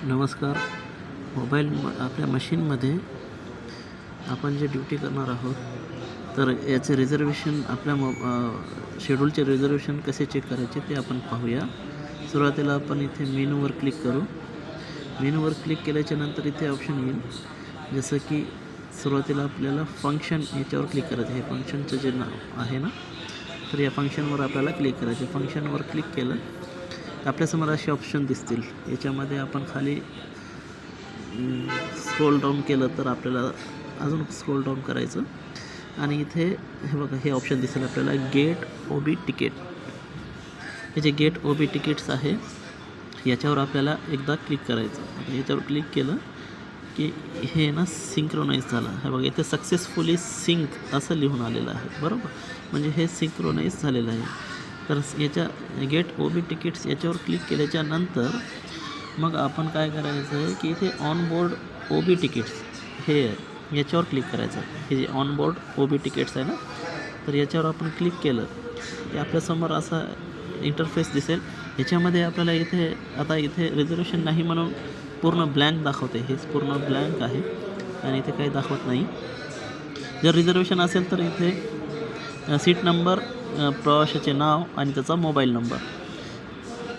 नमस्कार. आपल्या मशीनमध्ये आपण जे ड्युटी करणार आहोत, तर याचे रिझर्वेशन शेड्यूलचे रिझर्वेशन कसे चेक करायचे ते आपण पाहूया. सुरुवातीला आपण इथे मेनूवर क्लिक करू. मेनूवर क्लिक केल्याच्यानंतर इथे ऑप्शन येईल, जसं की सुरुवातीला आपल्याला फंक्शन याच्यावर क्लिक करायचं. हे फंक्शनचं जे नाव आहे ना, तर या फंक्शनवर आपल्याला क्लिक करायचे. फंक्शनवर क्लिक केलं आपल्यासमोर असे ऑप्शन दिसतील. याच्यामध्ये आपण खाली स्क्रोल डाऊन केलं तर आपल्याला अजून स्क्रोल डाऊन करायचं आणि इथे हे बघा, हे ऑप्शन दिसेल आपल्याला, गेट OB तिकीट. हे जे गेट OB तिकीट्स आहे याच्यावर आपल्याला एकदा क्लिक करायचं. आता याच्यावर क्लिक केलं की हे ना सिंक्रोनाइज झालं. हे बघा, इथे सक्सेसफुली सिंक असं लिहून आलेलं आहे, बरोबर. म्हणजे हे सिंक्रोनाइज झालेलं आहे. तर याच्या गेट OB तिकीट्स याच्यावर क्लिक केल्याच्या नंतर मग आपण काय करायचं आहे की इथे ऑनबोर्ड OB तिकीट्स हे याच्यावर क्लिक करायचं. हे जे ऑनबोर्ड OB तिकीट्स आहे ना, तर याच्यावर आपण क्लिक केलं की आपल्यासमोर असा इंटरफेस दिसेल. याच्यामध्ये आपल्याला इथे रिझर्वेशन नाही म्हणून पूर्ण ब्लँक दाखवते. हे पूर्ण ब्लँक आहे आणि इथे काही दाखवत नाही. जर रिझर्वेशन असेल तर इथे सीट नंबर, प्रवाशाचे नाव आणि त्याचा मोबाईल नंबर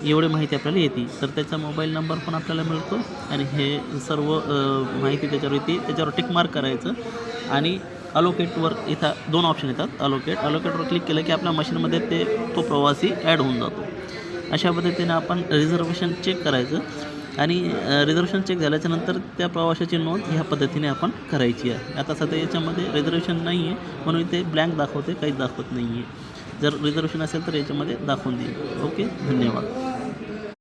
एवढी माहिती आपल्याला येते. तर त्याचा मोबाईल नंबर पण आपल्याला मिळतो आणि हे सर्व माहिती त्याच्यावर येते. त्याच्यावर टिक मार्क करायचं आणि अलोकेटवर इथं 2 ऑप्शन येतात. अलोकेटवर क्लिक केलं की आपल्या मशीनमध्ये तो प्रवासी ॲड होऊन जातो. अशा पद्धतीने आपण रिझर्वेशन चेक करायचं आणि रिझर्वेशन चेक झाल्याच्यानंतर त्या प्रवाशाची नोंद ह्या पद्धतीने आपण करायची आहे. आता सध्या याच्यामध्ये रिझर्वेशन नाही आहे म्हणून इथे ब्लँक दाखवते, काहीच दाखवत नाही आहे. जर रिझर्वेशन असेल तर याच्यामध्ये दाखवून देईल. ओके, धन्यवाद.